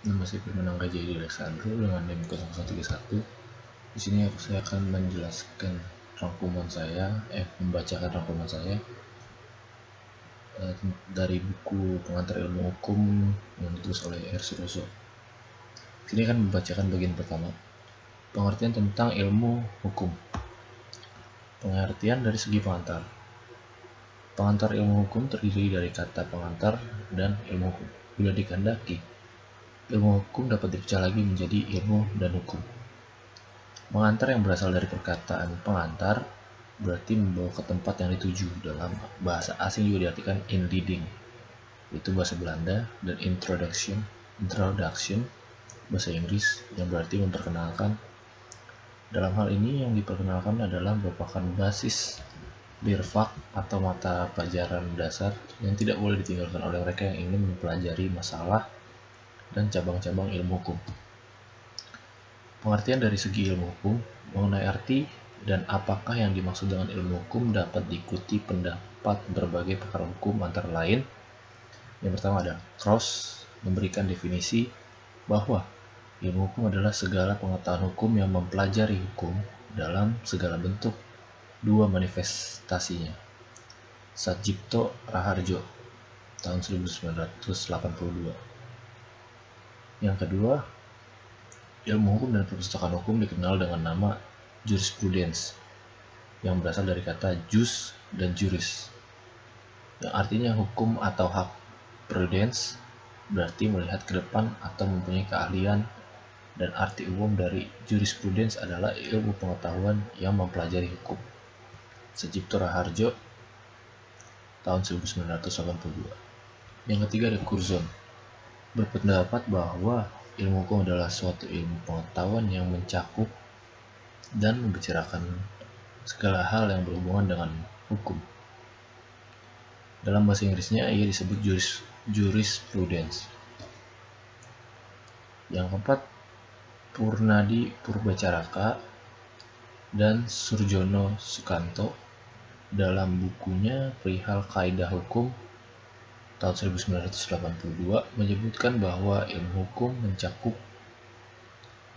Nama saya Firman Angga Jayadi Alexandro dengan NIM 0131. Di sini saya akan menjelaskan membacakan rangkuman saya dari buku Pengantar Ilmu Hukum yang ditulis oleh R. Suroso. Sini akan membacakan bagian pertama, pengertian tentang ilmu hukum. Pengertian dari segi pengantar. Pengantar ilmu hukum terdiri dari kata pengantar dan ilmu hukum. Bila dikehendaki, ilmu hukum dapat dipecah lagi menjadi ilmu dan hukum. Mengantar yang berasal dari perkataan pengantar berarti membawa ke tempat yang dituju. Dalam bahasa asing juga diartikan in leading, itu bahasa Belanda, dan introduction bahasa Inggris yang berarti memperkenalkan. Dalam hal ini yang diperkenalkan adalah merupakan basis birfak atau mata pelajaran dasar yang tidak boleh ditinggalkan oleh mereka yang ingin mempelajari masalah dan cabang-cabang ilmu hukum. Pengertian dari segi ilmu hukum mengenai arti dan apakah yang dimaksud dengan ilmu hukum dapat diikuti pendapat berbagai pakar hukum, antara lain yang pertama ada Cross memberikan definisi bahwa ilmu hukum adalah segala pengetahuan hukum yang mempelajari hukum dalam segala bentuk dua manifestasinya. Satjipto Raharjo tahun 1982. Yang kedua, ilmu hukum dan perpustakaan hukum dikenal dengan nama jurisprudence yang berasal dari kata jus dan juris yang artinya hukum atau hak. Prudence berarti melihat ke depan atau mempunyai keahlian, dan arti umum dari jurisprudence adalah ilmu pengetahuan yang mempelajari hukum. Satjipto Raharjo tahun 1982. Yang ketiga ada Curzon, berpendapat bahwa ilmu hukum adalah suatu ilmu pengetahuan yang mencakup dan membicarakan segala hal yang berhubungan dengan hukum. Dalam bahasa Inggrisnya ia disebut jurisprudence. Yang keempat, Purnadi Purbacaraka dan Surjono Sukanto dalam bukunya Perihal Kaidah Hukum tahun 1982 menyebutkan bahwa ilmu hukum mencakup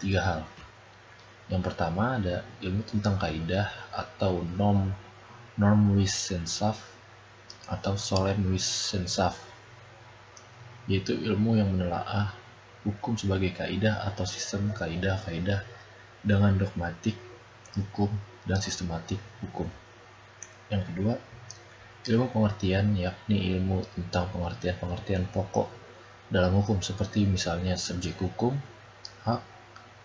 tiga hal. Yang pertama ada ilmu tentang kaidah atau Normwissenschaft atau Solemnwissenschaft, yaitu ilmu yang menelaah hukum sebagai kaidah atau sistem kaidah-kaidah dengan dogmatik hukum dan sistematik hukum. Yang kedua, ilmu pengertian, yakni ilmu tentang pengertian-pengertian pokok dalam hukum seperti misalnya subjek hukum, hak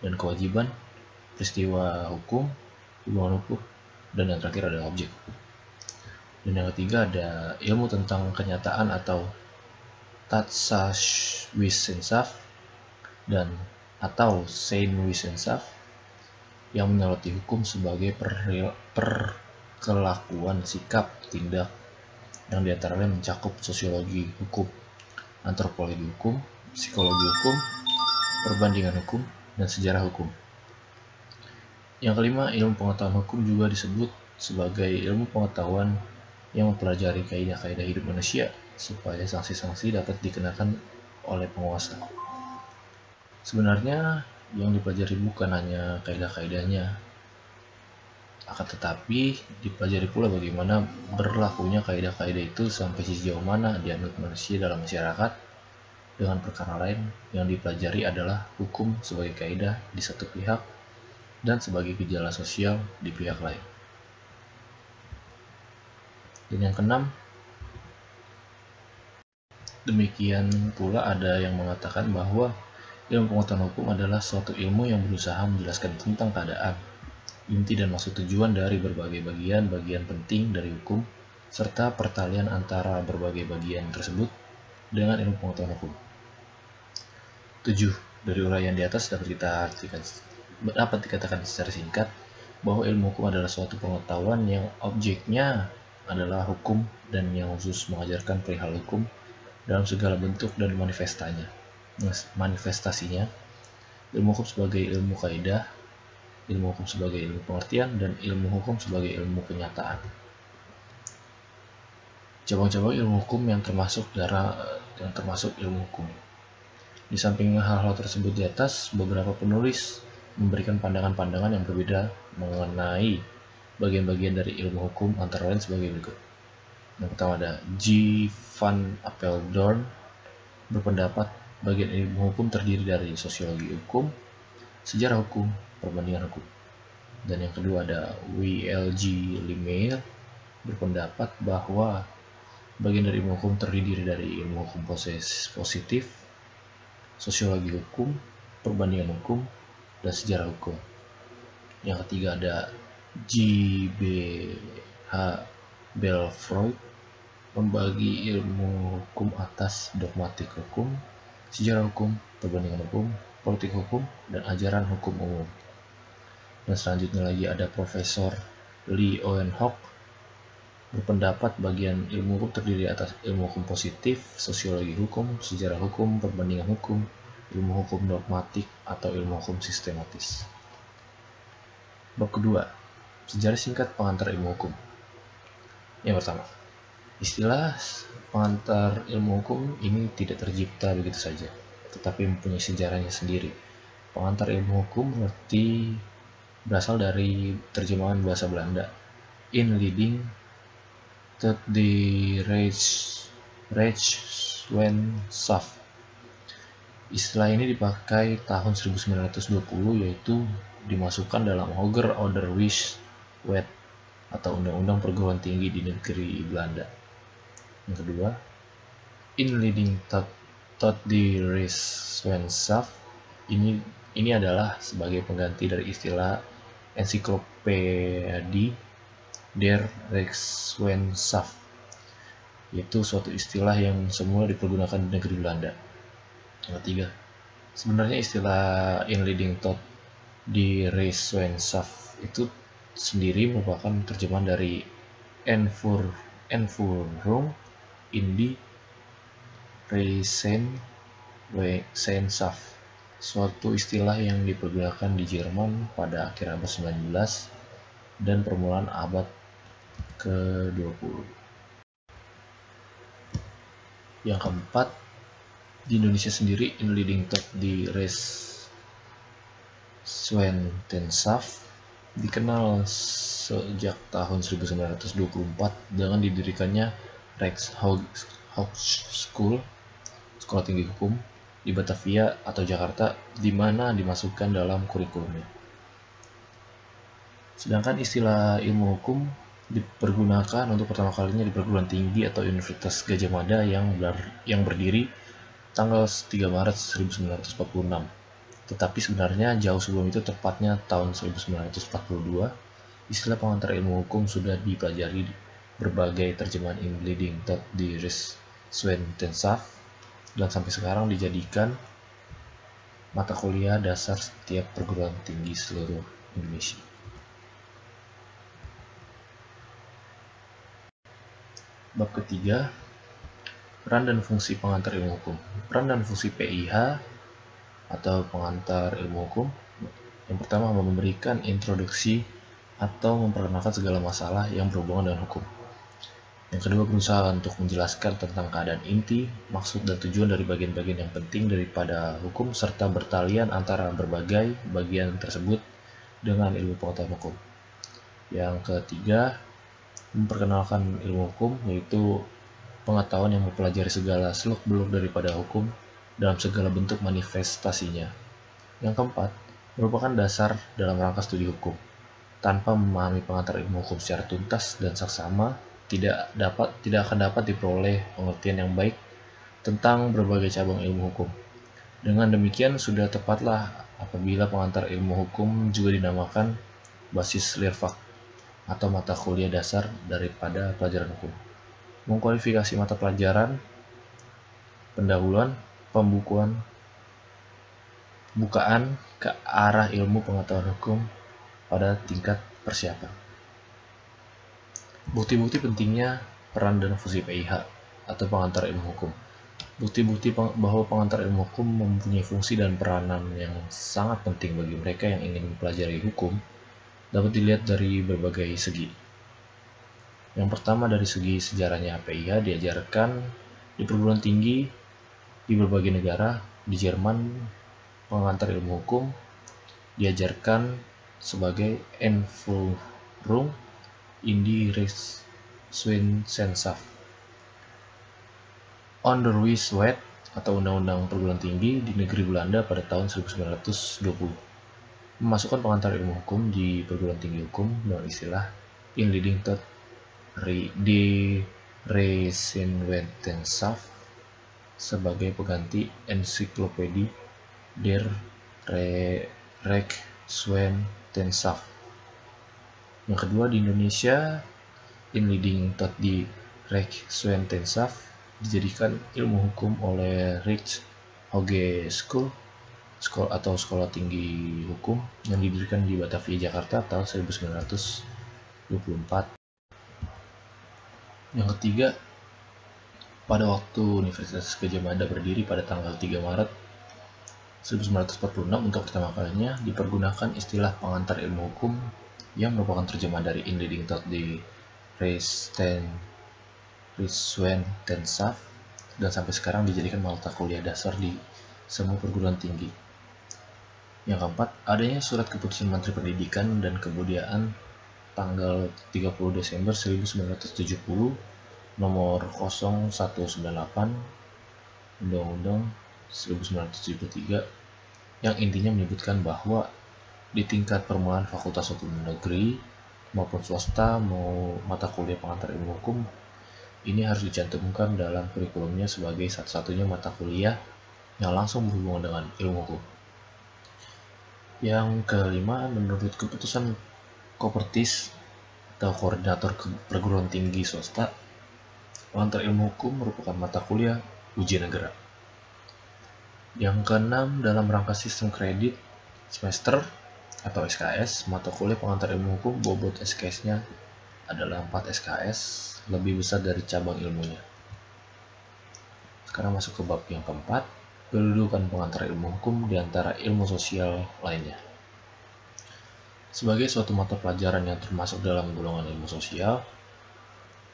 dan kewajiban, peristiwa hukum, hubungan hukum, dan yang terakhir ada objek hukum. Dan yang ketiga ada ilmu tentang kenyataan atau Tatsachwissenschaft dan atau Seinwissenschaft yang menyoroti hukum sebagai perkelakuan sikap tindak yang diantaranya mencakup sosiologi hukum, antropologi hukum, psikologi hukum, perbandingan hukum, dan sejarah hukum. Yang kelima, ilmu pengetahuan hukum juga disebut sebagai ilmu pengetahuan yang mempelajari kaidah-kaidah hidup manusia supaya sanksi-sanksi dapat dikenakan oleh penguasa. Sebenarnya yang dipelajari bukan hanya kaidah-kaidahnya, akan tetapi dipelajari pula bagaimana berlakunya kaidah-kaidah itu sampai sejauh mana dianut manusia dalam masyarakat. Dengan perkara lain, yang dipelajari adalah hukum sebagai kaidah di satu pihak dan sebagai gejala sosial di pihak lain. Dan yang keenam, demikian pula ada yang mengatakan bahwa ilmu pengetahuan hukum adalah suatu ilmu yang berusaha menjelaskan tentang keadaan, inti dan maksud tujuan dari berbagai bagian penting dari hukum, serta pertalian antara berbagai bagian tersebut dengan ilmu pengetahuan hukum. 7. Dari uraian di atas dapat dikatakan secara singkat bahwa ilmu hukum adalah suatu pengetahuan yang objeknya adalah hukum dan yang khusus mengajarkan perihal hukum dalam segala bentuk dan manifestasinya. Ilmu hukum sebagai ilmu kaidah, ilmu hukum sebagai ilmu pengertian, dan ilmu hukum sebagai ilmu kenyataan. Cabang-cabang ilmu hukum yang termasuk ilmu hukum. Di samping hal-hal tersebut di atas, beberapa penulis memberikan pandangan-pandangan yang berbeda mengenai bagian-bagian dari ilmu hukum, antara lain sebagai berikut. Yang pertama ada G. van Apeldoorn berpendapat bagian ilmu hukum terdiri dari sosiologi hukum, sejarah hukum, perbandingan hukum. Dan yang kedua ada W.L.G. Lemaire berpendapat bahwa bagian dari ilmu hukum terdiri dari ilmu hukum positif, sosiologi hukum, perbandingan hukum, dan sejarah hukum. Yang ketiga ada G.B.H. Belfroid membagi ilmu hukum atas dogmatik hukum, sejarah hukum, perbandingan hukum, politik hukum, dan ajaran hukum umum. Dan selanjutnya lagi ada Profesor Lee Owen Hock berpendapat bagian ilmu hukum terdiri atas ilmu hukum positif, sosiologi hukum, sejarah hukum, perbandingan hukum, ilmu hukum dogmatik, atau ilmu hukum sistematis. Bab kedua, sejarah singkat pengantar ilmu hukum. Yang pertama, istilah pengantar ilmu hukum ini tidak tercipta begitu saja, tetapi mempunyai sejarahnya sendiri. Pengantar ilmu hukum berasal dari terjemahan bahasa Belanda, inleiding tot de rechtswetenschap. Istilah ini dipakai tahun 1920, yaitu dimasukkan dalam Hoger Onderwijswet atau Undang-Undang Perguruan Tinggi di negeri Belanda. Yang kedua, inleiding tot de rechtswetenschap ini adalah sebagai pengganti dari istilah ensiklopedie der Rechtswetenschap, yaitu suatu istilah yang semula dipergunakan di negeri Belanda. Yang ketiga, sebenarnya istilah inleiding tot de Rechtswetenschap itu sendiri merupakan terjemahan dari Einführung in die Rechtswetenschap, suatu istilah yang dipergunakan di Jerman pada akhir abad 19 dan permulaan abad ke-20. Yang keempat, di Indonesia sendiri inleiding tot de Rechtswetenschap dikenal sejak tahun 1924 dengan didirikannya Rechtshochschule, sekolah tinggi hukum di Batavia atau Jakarta, di mana dimasukkan dalam kurikulumnya. Sedangkan istilah ilmu hukum dipergunakan untuk pertama kalinya di perguruan tinggi atau Universitas Gadjah Mada yang berdiri tanggal 3 Maret 1946. Tetapi sebenarnya jauh sebelum itu, tepatnya tahun 1942, istilah pengantar ilmu hukum sudah dipelajari berbagai terjemahan inleiding tot de Rechtswetenschap dan sampai sekarang dijadikan mata kuliah dasar setiap perguruan tinggi seluruh Indonesia. Bab ketiga, peran dan fungsi pengantar ilmu hukum. Peran dan fungsi PIH atau pengantar ilmu hukum. Yang pertama, memberikan introduksi atau memperkenalkan segala masalah yang berhubungan dengan hukum. Yang kedua, berusaha untuk menjelaskan tentang keadaan inti, maksud dan tujuan dari bagian-bagian yang penting daripada hukum, serta bertalian antara berbagai bagian tersebut dengan ilmu pengetahuan hukum. Yang ketiga, memperkenalkan ilmu hukum, yaitu pengetahuan yang mempelajari segala seluk-beluk daripada hukum dalam segala bentuk manifestasinya. Yang keempat, merupakan dasar dalam rangka studi hukum. Tanpa memahami pengantar ilmu hukum secara tuntas dan saksama, tidak akan dapat diperoleh pengertian yang baik tentang berbagai cabang ilmu hukum. Dengan demikian, sudah tepatlah apabila pengantar ilmu hukum juga dinamakan basis Leervak atau mata kuliah dasar daripada pelajaran hukum. Mengkualifikasi mata pelajaran, pendahuluan, bukaan ke arah ilmu pengetahuan hukum pada tingkat persiapan. Bukti-bukti pentingnya peran dan fungsi PIH atau pengantar ilmu hukum. Bukti-bukti bahwa pengantar ilmu hukum mempunyai fungsi dan peranan yang sangat penting bagi mereka yang ingin mempelajari hukum dapat dilihat dari berbagai segi. Yang pertama, dari segi sejarahnya PIH diajarkan di perguruan tinggi di berbagai negara Di Jerman, pengantar ilmu hukum diajarkan sebagai Einführung in die Rechtswissenschaft. Onderwijswet atau Undang-Undang Perguruan Tinggi di negeri Belanda pada tahun 1920 memasukkan pengantar ilmu hukum di perguruan tinggi hukum dengan istilah Inleiding tot de Rechtswissenschaft sebagai pengganti ensiklopedia der Rechtswissenschaft. Yang kedua, di Indonesia, Inleiding tot die Rechtswissenschaft dijadikan ilmu hukum oleh Rijkshogeschool atau Sekolah Tinggi Hukum yang didirikan di Batavia, Jakarta tahun 1924. Yang ketiga, pada waktu Universitas Gadjah Mada berdiri pada tanggal 3 Maret 1946 untuk pertama kalinya dipergunakan istilah pengantar ilmu hukum yang merupakan terjemahan dari Inleiding tot die Rechtswissenschaft dan sampai sekarang dijadikan mata kuliah dasar di semua perguruan tinggi. Yang keempat, adanya surat keputusan Menteri Pendidikan dan Kebudayaan tanggal 30 Desember 1970 nomor 0198 Undang-Undang 1973 yang intinya menyebutkan bahwa di tingkat permulaan Fakultas Hukum Negeri maupun swasta mau mata kuliah pengantar ilmu hukum ini harus dicantumkan dalam kurikulumnya sebagai satu-satunya mata kuliah yang langsung berhubungan dengan ilmu hukum. Yang kelima, menurut keputusan Kopertis atau Koordinator Perguruan Tinggi Swasta, pengantar ilmu hukum merupakan mata kuliah ujian negara. Yang keenam, dalam rangka sistem kredit semester atau SKS, mata kuliah pengantar ilmu hukum bobot SKS-nya adalah 4 SKS, lebih besar dari cabang ilmunya. Sekarang masuk ke bab yang keempat, kedudukan pengantar ilmu hukum di antara ilmu sosial lainnya. Sebagai suatu mata pelajaran yang termasuk dalam golongan ilmu sosial,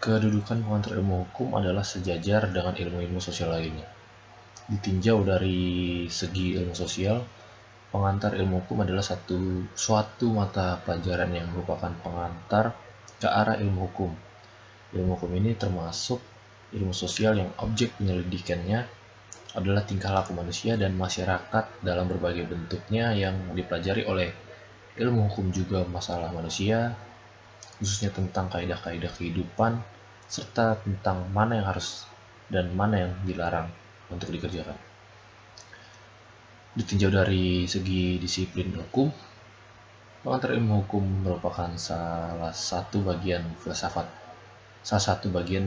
kedudukan pengantar ilmu hukum adalah sejajar dengan ilmu-ilmu sosial lainnya. Ditinjau dari segi ilmu sosial, pengantar ilmu hukum adalah suatu mata pelajaran yang merupakan pengantar ke arah ilmu hukum. Ilmu hukum ini termasuk ilmu sosial yang objek penyelidikannya adalah tingkah laku manusia dan masyarakat dalam berbagai bentuknya yang dipelajari oleh ilmu hukum juga masalah manusia, khususnya tentang kaidah-kaidah kehidupan, serta tentang mana yang harus dan mana yang dilarang untuk dikerjakan. Ditinjau dari segi disiplin hukum, pengantar ilmu hukum merupakan salah satu bagian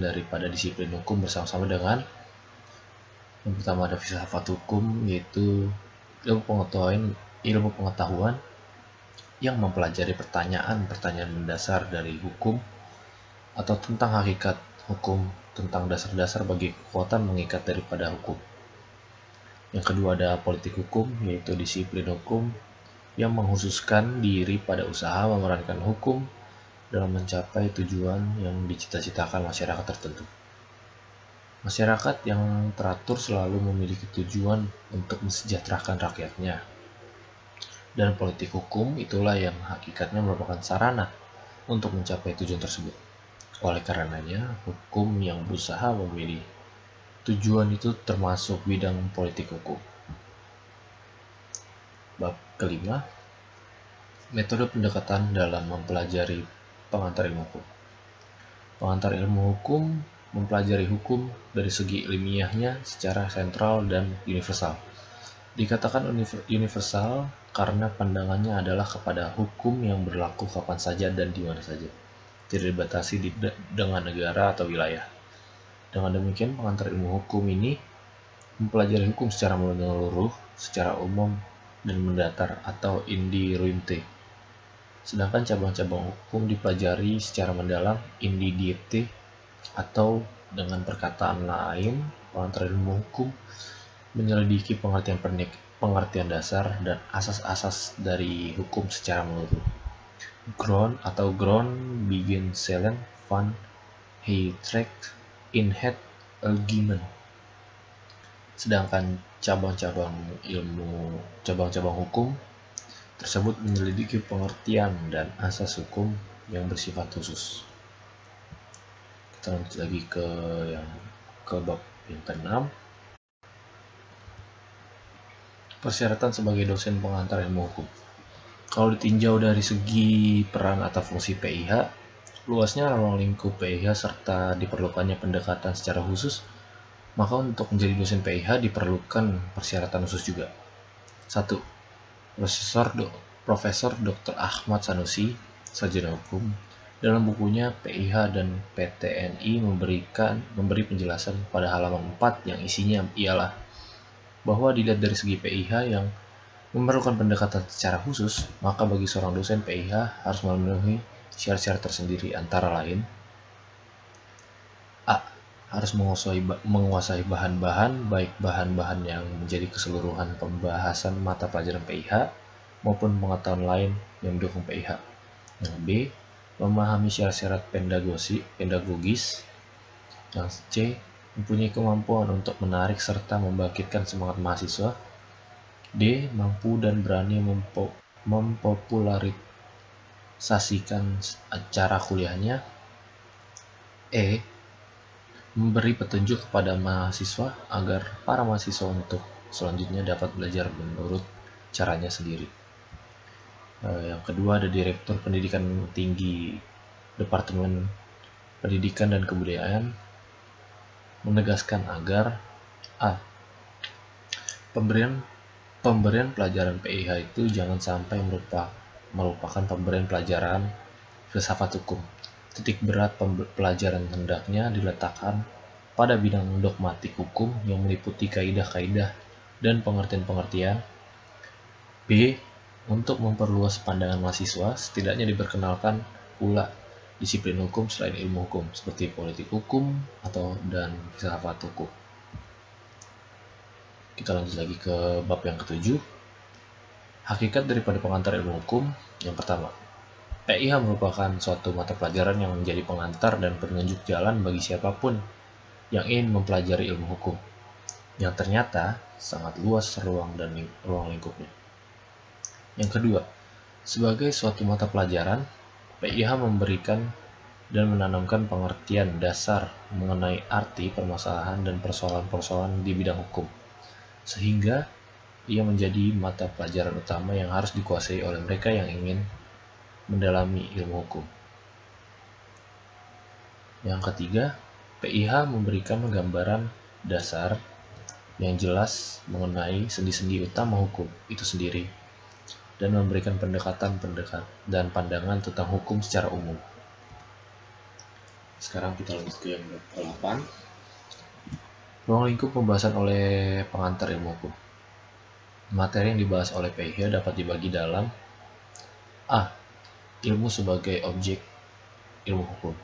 daripada disiplin hukum bersama-sama dengan yang pertama ada filsafat hukum, yaitu ilmu pengetahuan yang mempelajari pertanyaan-pertanyaan mendasar dari hukum atau tentang hakikat hukum, tentang dasar-dasar bagi kekuatan mengikat daripada hukum. Yang kedua ada politik hukum, yaitu disiplin hukum yang menghususkan diri pada usaha memerankan hukum dalam mencapai tujuan yang dicita-citakan masyarakat tertentu. Masyarakat yang teratur selalu memiliki tujuan untuk mensejahterakan rakyatnya. Dan politik hukum itulah yang hakikatnya merupakan sarana untuk mencapai tujuan tersebut. Oleh karenanya, hukum yang berusaha memilih tujuan itu termasuk bidang politik hukum. Bab kelima, metode pendekatan dalam mempelajari pengantar ilmu hukum. Pengantar ilmu hukum mempelajari hukum dari segi ilmiahnya secara sentral dan universal. Dikatakan universal karena pandangannya adalah kepada hukum yang berlaku kapan saja dan di mana saja, tidak dibatasi dengan negara atau wilayah. Dengan demikian, pengantar ilmu hukum ini mempelajari hukum secara menyeluruh, secara umum dan mendatar atau in die Ruimte. Sedangkan cabang-cabang hukum dipelajari secara mendalam in die Diepte, atau dengan perkataan lain, pengantar ilmu hukum menyelidiki pengertian dasar dan asas-asas dari hukum secara menyeluruh. Grondbeginselen van het recht in het algemeen. Sedangkan cabang-cabang hukum tersebut menyelidiki pengertian dan asas hukum yang bersifat khusus. Kita lanjut lagi ke bab yang ke-6. Persyaratan sebagai dosen pengantar ilmu hukum. Kalau ditinjau dari segi peran atau fungsi PIH, luasnya ruang lingkup PIH serta diperlukannya pendekatan secara khusus, maka untuk menjadi dosen PIH diperlukan persyaratan khusus juga. 1. Profesor Dr. Ahmad Sanusi, sarjana hukum, dalam bukunya PIH dan PTNI memberi penjelasan pada halaman 4 yang isinya ialah bahwa dilihat dari segi PIH yang memerlukan pendekatan secara khusus, maka bagi seorang dosen PIH harus memenuhi syarat-syarat tersendiri, antara lain: A. Harus menguasai bahan-bahan, baik bahan-bahan yang menjadi keseluruhan pembahasan mata pelajaran PIH maupun pengetahuan lain yang mendukung PIH. Yang B. Memahami syarat-syarat pedagogis. Yang C. Mempunyai kemampuan untuk menarik serta membangkitkan semangat mahasiswa. D. Mampu dan berani mempopularisasikan acara kuliahnya. E. Memberi petunjuk kepada mahasiswa agar para mahasiswa untuk selanjutnya dapat belajar menurut caranya sendiri. Yang kedua ada Direktur Pendidikan Tinggi Departemen Pendidikan dan Kebudayaan menegaskan agar A. Pemberian pelajaran PIH itu jangan sampai merupakan pemberian pelajaran filsafat hukum. Titik berat pelajaran hendaknya diletakkan pada bidang dogmatik hukum yang meliputi kaidah-kaidah dan pengertian-pengertian. B. Untuk memperluas pandangan mahasiswa, setidaknya diperkenalkan pula disiplin hukum selain ilmu hukum, seperti politik hukum dan filsafat hukum. Kita lanjut lagi ke bab yang ke-7. Hakikat daripada pengantar ilmu hukum. Yang pertama, PIH merupakan suatu mata pelajaran yang menjadi pengantar dan penunjuk jalan bagi siapapun yang ingin mempelajari ilmu hukum, yang ternyata sangat luas ruang lingkupnya. Yang kedua, sebagai suatu mata pelajaran, PIH memberikan dan menanamkan pengertian dasar mengenai arti, permasalahan, dan persoalan-persoalan di bidang hukum, sehingga ia menjadi mata pelajaran utama yang harus dikuasai oleh mereka yang ingin mendalami ilmu hukum. Yang ketiga, PIH memberikan gambaran dasar yang jelas mengenai sendi-sendi utama hukum itu sendiri dan memberikan pendekatan dan pandangan tentang hukum secara umum. Sekarang kita lanjut ke yang ke-8. Ruang lingkup pembahasan oleh pengantar ilmu hukum. Materi yang dibahas oleh PIH dapat dibagi dalam A. Ilmu sebagai objek ilmu hukum.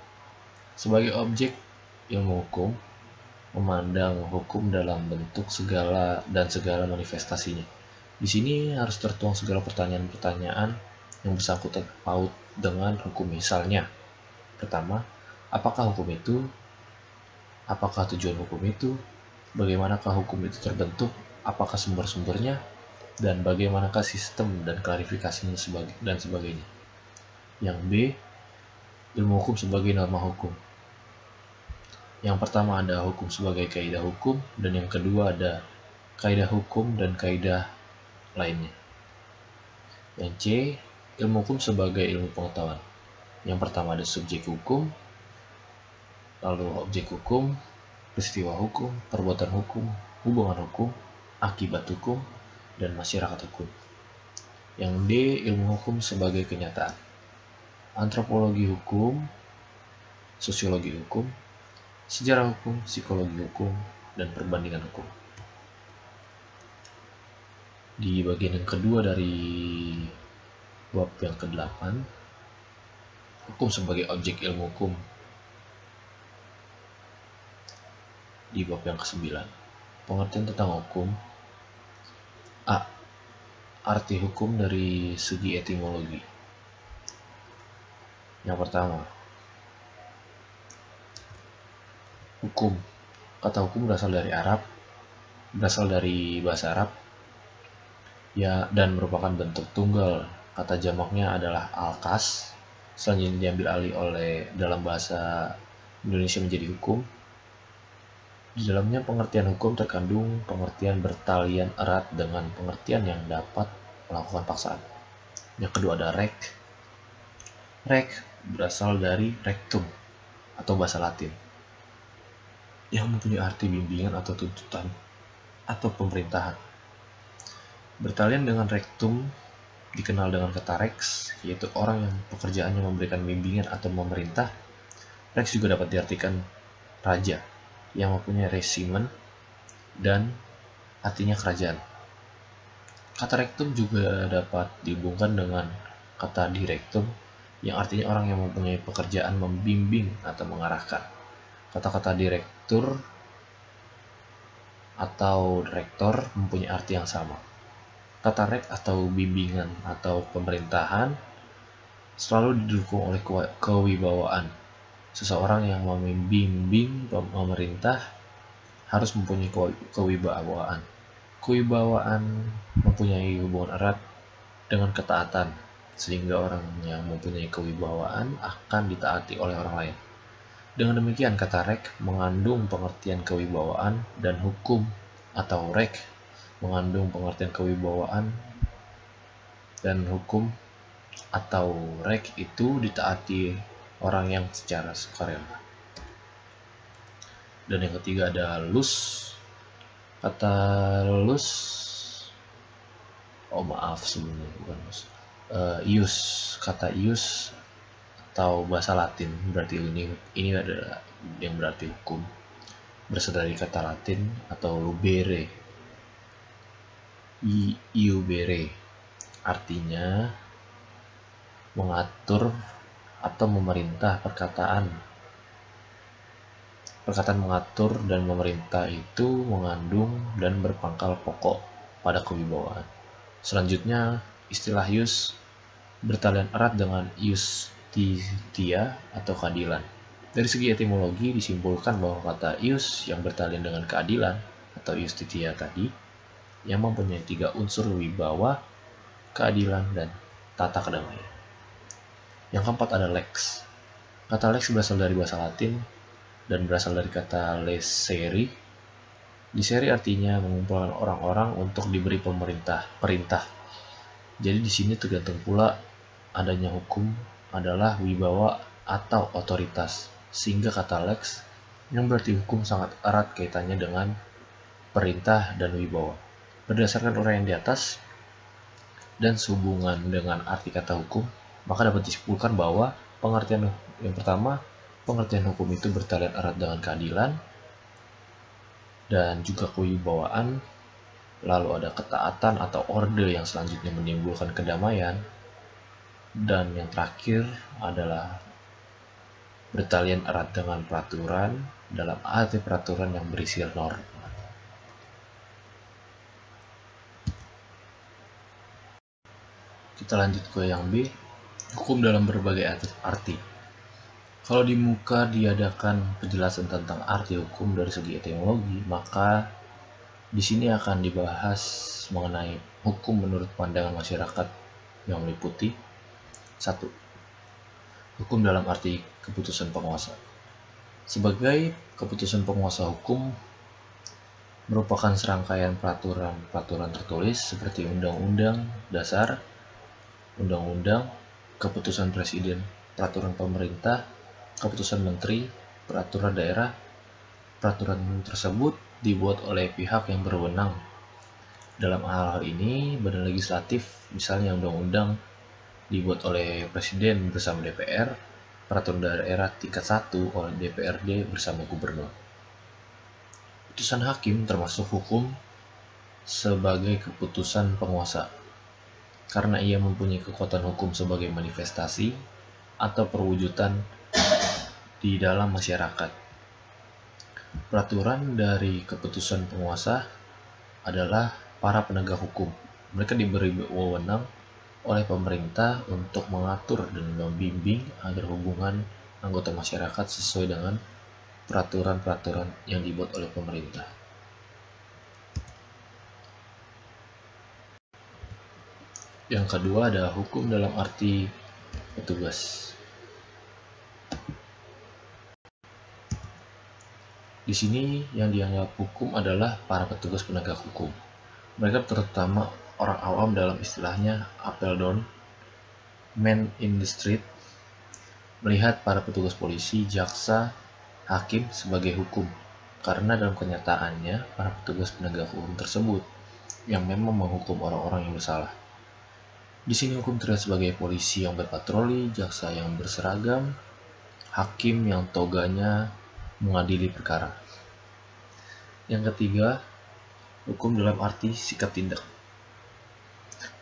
Sebagai objek ilmu hukum, memandang hukum dalam bentuk segala manifestasinya. Di sini harus tertuang segala pertanyaan-pertanyaan yang bersangkutan paut dengan hukum. Misalnya, pertama, apakah hukum itu? Apakah tujuan hukum itu? Bagaimanakah hukum itu terbentuk? Apakah sumber-sumbernya? Dan bagaimanakah sistem dan klarifikasinya dan sebagainya. Yang B, ilmu hukum sebagai norma hukum. Yang pertama ada hukum sebagai kaidah hukum, dan yang kedua ada kaidah hukum dan kaidah lainnya. Yang C, ilmu hukum sebagai ilmu pengetahuan. Yang pertama ada subjek hukum, lalu objek hukum, peristiwa hukum, perbuatan hukum, hubungan hukum, akibat hukum, dan masyarakat hukum. Yang D, ilmu hukum sebagai kenyataan. Antropologi hukum, sosiologi hukum, sejarah hukum, psikologi hukum, dan perbandingan hukum. Di bagian yang kedua dari bab yang ke-8, hukum sebagai objek ilmu hukum. Di bab yang ke-9, pengertian tentang hukum. A. Arti hukum dari segi etimologi. Yang pertama, hukum. Kata hukum berasal dari Arab berasal dari bahasa Arab ya dan merupakan bentuk tunggal. Kata jamaknya adalah alkas. Selanjutnya diambil alih oleh dalam bahasa Indonesia menjadi hukum. Di dalamnya pengertian hukum terkandung pengertian bertalian erat dengan pengertian yang dapat melakukan paksaan. Yang kedua ada rec. Rec berasal dari rectum atau bahasa Latin yang mempunyai arti bimbingan atau tuntutan atau pemerintahan. Bertalian dengan rectum dikenal dengan kata rex, yaitu orang yang pekerjaannya memberikan bimbingan atau memerintah. Rex juga dapat diartikan raja yang mempunyai resimen dan artinya kerajaan. Kata rectum juga dapat dihubungkan dengan kata directum yang artinya orang yang mempunyai pekerjaan membimbing atau mengarahkan. Kata-kata direktur atau rektor mempunyai arti yang sama. Kata rek atau bimbingan atau pemerintahan selalu didukung oleh kewibawaan. Seseorang yang membimbing pemerintah harus mempunyai kewibawaan. Kewibawaan mempunyai hubungan erat dengan ketaatan, sehingga orang yang mempunyai kewibawaan akan ditaati oleh orang lain. Dengan demikian, kata rek mengandung pengertian kewibawaan dan hukum atau rek mengandung pengertian kewibawaan dan hukum atau rek itu ditaati orang yang secara sukarela. Dan yang ketiga ada lus. Kata lus, sebelumnya bukan lus. Ius, kata ius atau bahasa Latin berarti ini adalah yang berarti hukum. Berasal dari kata Latin atau lubere. Iubere artinya mengatur atau memerintah perkataan. Perkataan mengatur dan memerintah itu mengandung dan berpangkal pokok pada kewibawaan. Selanjutnya, istilah ius bertalian erat dengan iustitia atau keadilan. Dari segi etimologi disimpulkan bahwa kata ius yang bertalian dengan keadilan atau iustitia tadi yang mempunyai 3 unsur wibawa, keadilan, dan tata kedamaian. Yang keempat ada lex. Kata lex berasal dari bahasa Latin dan berasal dari kata lecere. Lecere artinya mengumpulkan orang-orang untuk diberi perintah. Jadi di sini tergantung pula adanya hukum adalah wibawa atau otoritas, sehingga kata lex yang berarti hukum sangat erat kaitannya dengan perintah dan wibawa. Berdasarkan uraian di atas dan sehubungan dengan arti kata hukum, maka dapat disimpulkan bahwa pengertian yang pertama, pengertian hukum itu bertalian erat dengan keadilan dan juga kewibawaan. Lalu ada ketaatan atau orde yang selanjutnya menimbulkan kedamaian. Dan yang terakhir adalah bertalian erat dengan peraturan dalam arti peraturan yang berisi norma. Kita lanjut ke yang B, hukum dalam berbagai arti. Kalau di muka diadakan penjelasan tentang arti hukum dari segi etimologi, maka di sini akan dibahas mengenai hukum menurut pandangan masyarakat yang meliputi 1. Hukum dalam arti keputusan penguasa. Sebagai keputusan penguasa, hukum merupakan serangkaian peraturan tertulis seperti undang-undang dasar, undang-undang, keputusan presiden, peraturan pemerintah, keputusan menteri, peraturan daerah. Peraturan tersebut dibuat oleh pihak yang berwenang. Dalam hal ini, badan legislatif, misalnya undang-undang, dibuat oleh presiden bersama DPR, peraturan daerah tingkat 1 oleh DPRD bersama gubernur. Putusan hakim termasuk hukum sebagai keputusan penguasa, karena ia mempunyai kekuatan hukum sebagai manifestasi atau perwujudan di dalam masyarakat. Peraturan dari keputusan penguasa adalah para penegak hukum. Mereka diberi wewenang oleh pemerintah untuk mengatur dan membimbing agar hubungan anggota masyarakat sesuai dengan peraturan-peraturan yang dibuat oleh pemerintah. Yang kedua ada hukum dalam arti petugas. Di sini yang dianggap hukum adalah para petugas penegak hukum. Mereka terutama orang awam, dalam istilahnya Apeldoorn, man in the street, melihat para petugas polisi, jaksa, hakim sebagai hukum. Karena dalam kenyataannya, para petugas penegak hukum tersebut yang memang menghukum orang-orang yang bersalah. Di sini hukum terlihat sebagai polisi yang berpatroli, jaksa yang berseragam, hakim yang toganya mengadili perkara. Yang ketiga, hukum dalam arti sikap tindak.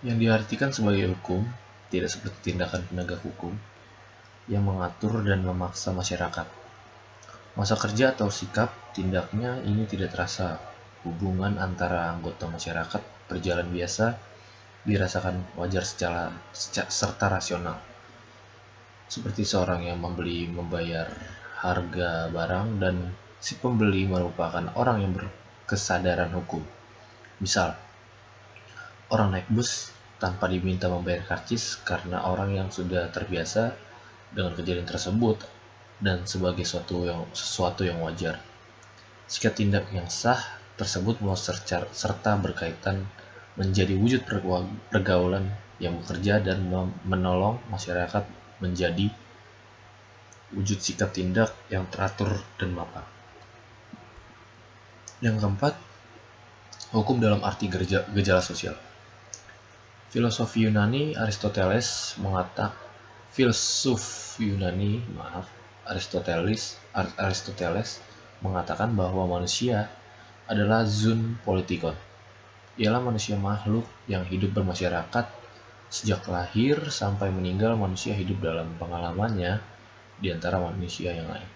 Yang diartikan sebagai hukum tidak seperti tindakan penegak hukum yang mengatur dan memaksa masyarakat. Masa kerja atau sikap tindaknya ini tidak terasa. Hubungan antara anggota masyarakat berjalan biasa, dirasakan wajar serta rasional. Seperti seorang yang membayar harga barang dan si pembeli merupakan orang yang berkesadaran hukum. Misal, orang naik bus tanpa diminta membayar karcis karena orang yang sudah terbiasa dengan kejadian tersebut dan sebagai sesuatu yang wajar. Sikap tindak yang sah tersebut serta berkaitan menjadi wujud pergaulan yang bekerja dan menolong masyarakat menjadi wujud sikap tindak yang teratur dan mapan. Yang keempat, hukum dalam arti gejala sosial. Filsuf Yunani Aristoteles mengatakan bahwa manusia adalah zoon politikon. Ialah manusia makhluk yang hidup bermasyarakat. Sejak lahir sampai meninggal, manusia hidup dalam pengalamannya di antara manusia yang lain.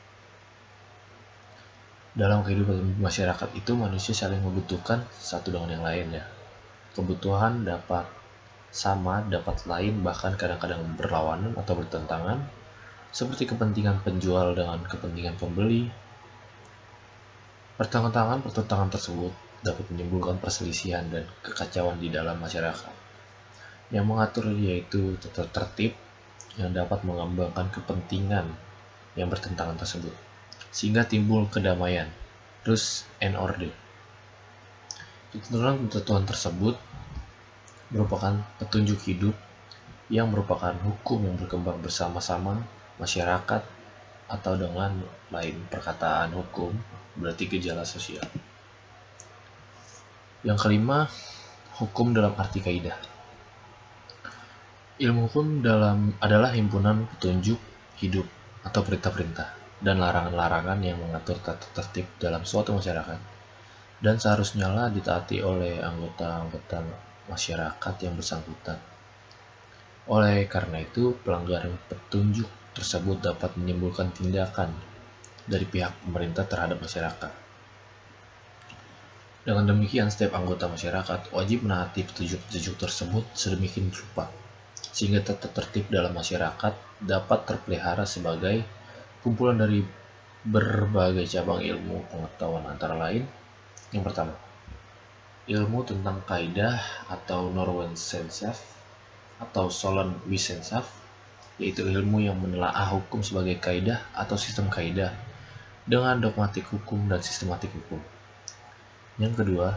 Dalam kehidupan masyarakat itu, manusia saling membutuhkan satu dengan yang lainnya. Kebutuhan dapat sama, dapat lain, bahkan kadang-kadang berlawanan atau bertentangan, seperti kepentingan penjual dengan kepentingan pembeli. Pertentangan tersebut dapat menimbulkan perselisihan dan kekacauan di dalam masyarakat. Yang mengatur yaitu tata tertib yang dapat mengembangkan kepentingan yang bertentangan tersebut, sehingga timbul kedamaian, rules and order. Ketentuan tersebut merupakan petunjuk hidup yang merupakan hukum yang berkembang bersama-sama masyarakat, atau dengan lain perkataan hukum berarti gejala sosial. Yang kelima, hukum dalam arti kaidah. Ilmu hukum adalah himpunan petunjuk hidup atau perintah-perintah dan larangan-larangan yang mengatur tata tertib dalam suatu masyarakat, dan seharusnya ditaati oleh anggota-anggota masyarakat yang bersangkutan. Oleh karena itu, pelanggaran petunjuk tersebut dapat menimbulkan tindakan dari pihak pemerintah terhadap masyarakat. Dengan demikian, setiap anggota masyarakat wajib menaati petunjuk-petunjuk tersebut sedemikian rupa, sehingga tata tertib dalam masyarakat dapat terpelihara sebagai kumpulan dari berbagai cabang ilmu pengetahuan, antara lain: yang pertama, ilmu tentang kaidah atau Norwensenschaft atau Solenwissenschaft, yaitu ilmu yang menelaah hukum sebagai kaidah atau sistem kaidah dengan dogmatik hukum dan sistematik hukum. Yang kedua,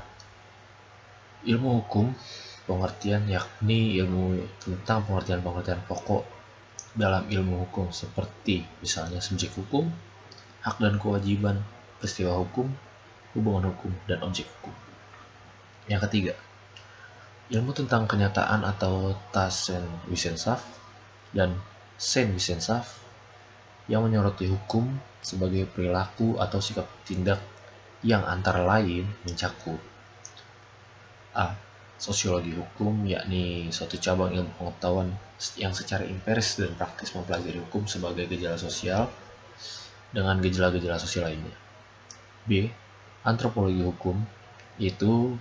ilmu hukum pengertian, yakni ilmu tentang pengertian-pengertian pokok dalam ilmu hukum, seperti misalnya subjek hukum, hak dan kewajiban, peristiwa hukum, hubungan hukum, dan objek hukum. Yang ketiga, ilmu tentang kenyataan atau Tatsenwissenschaft dan Seinwissenschaft yang menyoroti hukum sebagai perilaku atau sikap tindak yang antara lain mencakup A. Sosiologi hukum, yakni suatu cabang ilmu pengetahuan yang secara empiris dan praktis mempelajari hukum sebagai gejala sosial dengan gejala-gejala sosial lainnya. B. Antropologi hukum, yaitu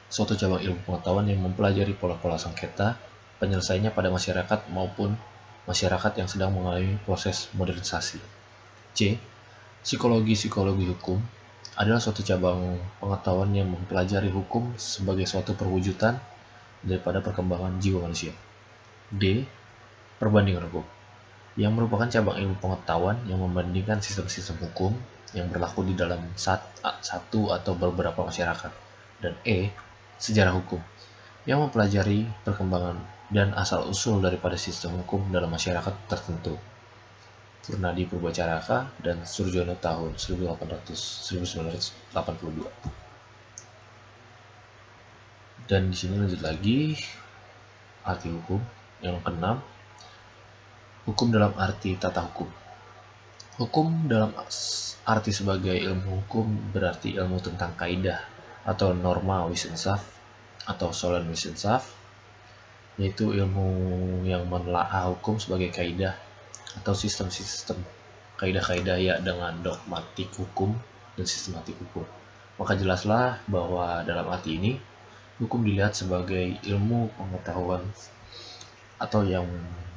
suatu cabang ilmu pengetahuan yang mempelajari pola-pola sengketa penyelesaiannya pada masyarakat maupun masyarakat yang sedang mengalami proses modernisasi. C. Psikologi hukum adalah suatu cabang pengetahuan yang mempelajari hukum sebagai suatu perwujudan daripada perkembangan jiwa manusia. D. Perbandingan hukum, yang merupakan cabang ilmu pengetahuan yang membandingkan sistem-sistem hukum yang berlaku di dalam satu atau beberapa masyarakat. Dan E. Sejarah hukum, yang mempelajari perkembangan dan asal-usul daripada sistem hukum dalam masyarakat tertentu. Purnadi Purbacaraka dan Surjono tahun 1982. Dan di sini lanjut lagi arti hukum yang keenam, hukum dalam arti tata hukum. Hukum dalam arti sebagai ilmu hukum berarti ilmu tentang kaidah atau norma Wissenschaft atau Solen Wissenschaft, yaitu ilmu yang menelaah hukum sebagai kaidah atau sistem-sistem kaidah-kaidah ya dengan dogmatik hukum dan sistematik hukum. Maka jelaslah bahwa dalam arti ini hukum dilihat sebagai ilmu pengetahuan atau yang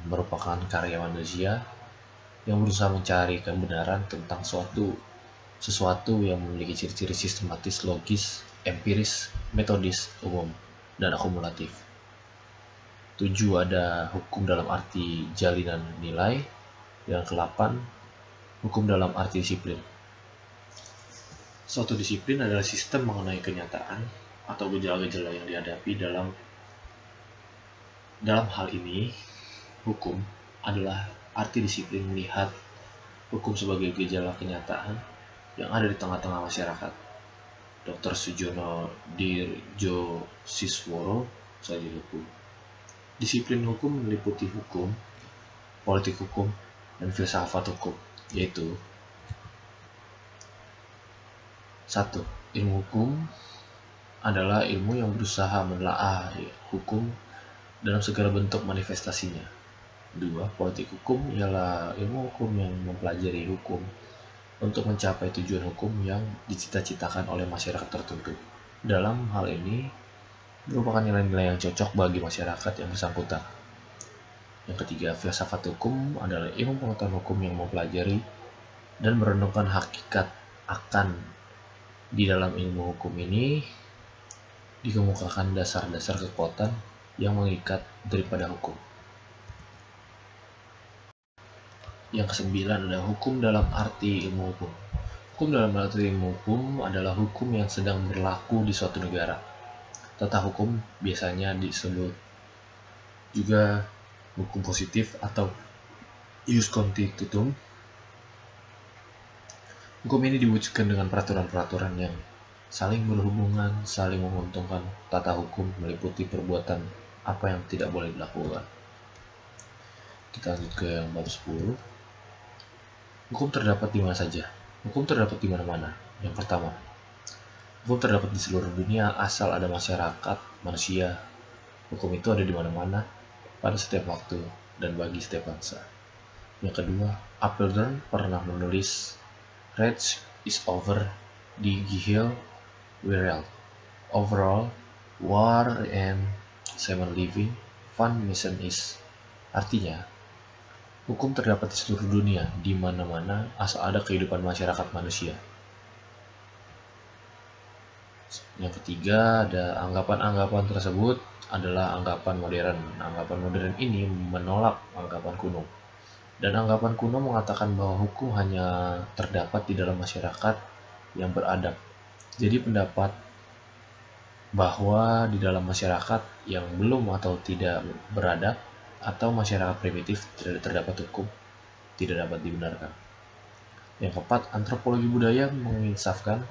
merupakan karya manusia yang berusaha mencari kebenaran tentang sesuatu yang memiliki ciri-ciri sistematis, logis, empiris, metodis, umum, dan akumulatif. 7. Ada hukum dalam arti jalinan nilai. Yang ke-8, hukum dalam arti disiplin. Suatu disiplin adalah sistem mengenai kenyataan atau gejala-gejala yang dihadapi dalam hal ini. Hukum adalah arti disiplin melihat hukum sebagai gejala kenyataan yang ada di tengah-tengah masyarakat. Dr. Sujono Dirjosisworo, Sarjana Hukum. Disiplin hukum meliputi hukum, politik hukum, dan filsafat hukum, yaitu 1. Ilmu hukum adalah ilmu yang berusaha menelaah hukum dalam segala bentuk manifestasinya. 2. Politik hukum ialah ilmu hukum yang mempelajari hukum untuk mencapai tujuan hukum yang dicita-citakan oleh masyarakat tertentu. Dalam hal ini, merupakan nilai-nilai yang cocok bagi masyarakat yang bersangkutan. Yang ketiga, filsafat hukum adalah ilmu pengetahuan hukum yang mempelajari dan merenungkan hakikat akan di dalam ilmu hukum ini dikemukakan dasar-dasar kekuatan yang mengikat daripada hukum. Yang kesembilan ada hukum dalam arti ilmu hukum. Hukum dalam arti ilmu hukum adalah hukum yang sedang berlaku di suatu negara. Tata hukum biasanya disebut juga hukum positif atau ius constitutum. Hukum ini diwujudkan dengan peraturan-peraturan yang saling berhubungan, saling menguntungkan. Tata hukum meliputi perbuatan apa yang tidak boleh dilakukan. Kita lanjut ke yang bab 10. Hukum terdapat di mana saja? Hukum terdapat di mana-mana. Yang pertama, hukum terdapat di seluruh dunia asal ada masyarakat, manusia. Hukum itu ada di mana-mana, pada setiap waktu, dan bagi setiap bangsa. Yang kedua, Apeldoorn pernah menulis Rage is over the geheel wereld. Overall, war and seven living, fun mission is. Artinya, hukum terdapat di seluruh dunia, di mana-mana, asal ada kehidupan masyarakat manusia. Yang ketiga, ada anggapan-anggapan tersebut adalah anggapan modern. Anggapan modern ini menolak anggapan kuno. Dan anggapan kuno mengatakan bahwa hukum hanya terdapat di dalam masyarakat yang beradab. Jadi pendapat bahwa di dalam masyarakat yang belum atau tidak beradab atau masyarakat primitif tidak terdapat hukum tidak dapat dibenarkan. Yang keempat, antropologi budaya menginsafkan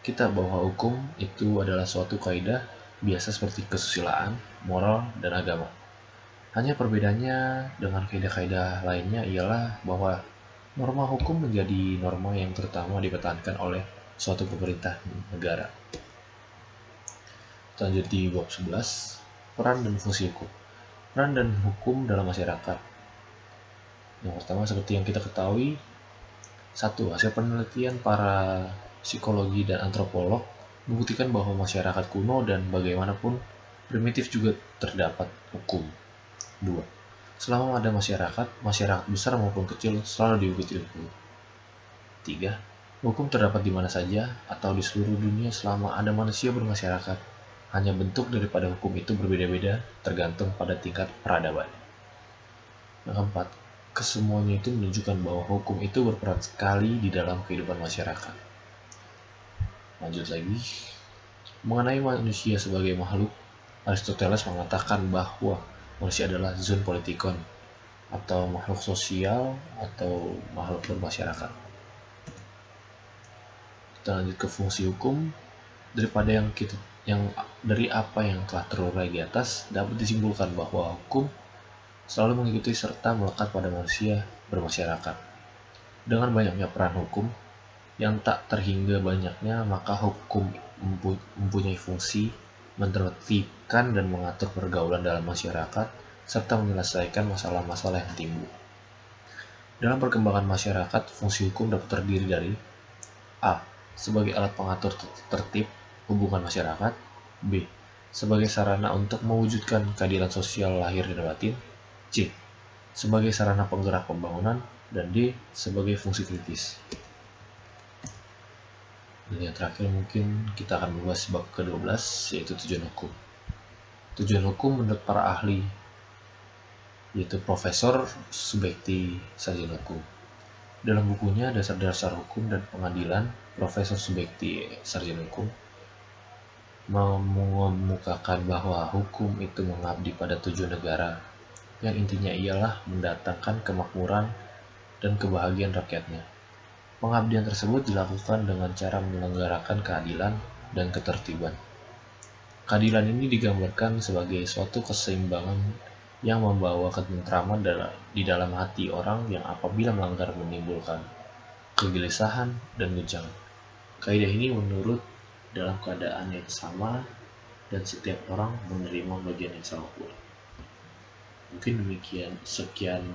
kita bahwa hukum itu adalah suatu kaidah biasa seperti kesusilaan, moral, dan agama. Hanya perbedaannya dengan kaidah-kaidah lainnya ialah bahwa norma hukum menjadi norma yang terutama dipertahankan oleh suatu pemerintah negara. Lanjut di bab 11, peran dan fungsi hukum. Peran dan hukum dalam masyarakat. Yang pertama, seperti yang kita ketahui, 1. Hasil penelitian para psikologi dan antropolog membuktikan bahwa masyarakat kuno dan bagaimanapun primitif juga terdapat hukum. 2. Selama ada masyarakat besar maupun kecil selalu diikuti hukum. 3. Hukum terdapat di mana saja atau di seluruh dunia selama ada manusia bermasyarakat. Hanya bentuk daripada hukum itu berbeda-beda tergantung pada tingkat peradaban. Yang keempat, kesemuanya itu menunjukkan bahwa hukum itu berperan sekali di dalam kehidupan masyarakat. Lanjut lagi, mengenai manusia sebagai makhluk, Aristoteles mengatakan bahwa manusia adalah zoon politikon, atau makhluk sosial atau makhluk bermasyarakat. Kita lanjut ke fungsi hukum. Dari apa yang telah terurai di atas, dapat disimpulkan bahwa hukum selalu mengikuti serta melekat pada manusia bermasyarakat. Dengan banyaknya peran hukum yang tak terhingga banyaknya, maka hukum mempunyai fungsi menertibkan dan mengatur pergaulan dalam masyarakat serta menyelesaikan masalah-masalah yang timbul. Dalam perkembangan masyarakat, fungsi hukum dapat terdiri dari A. Sebagai alat pengatur tertib hubungan masyarakat. B. Sebagai sarana untuk mewujudkan keadilan sosial lahir dan batin. C. Sebagai sarana penggerak pembangunan. Dan D. Sebagai fungsi kritis. Dan yang terakhir mungkin kita akan membahas bab ke-12, yaitu tujuan hukum. Tujuan hukum menurut para ahli, yaitu Profesor Subekti Sarjana Hukum. Dalam bukunya Dasar-Dasar Hukum dan Pengadilan, Profesor Subekti Sarjana Hukum mengemukakan bahwa hukum itu mengabdi pada tujuan negara, yang intinya ialah mendatangkan kemakmuran dan kebahagiaan rakyatnya. Pengabdian tersebut dilakukan dengan cara menyelenggarakan keadilan dan ketertiban. Keadilan ini digambarkan sebagai suatu keseimbangan yang membawa ketentraman di dalam hati orang yang apabila melanggar menimbulkan kegelisahan dan guncangan. Kaidah ini menurut dalam keadaan yang sama dan setiap orang menerima bagian yang sama pula. Mungkin demikian, sekian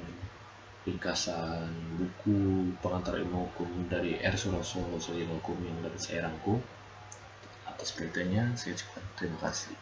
ringkasan buku pengantar ilmu hukum dari R. Suroso Sarjana Hukum yang dapat saya rangkum. Atas perhatiannya, saya ucapkan terima kasih.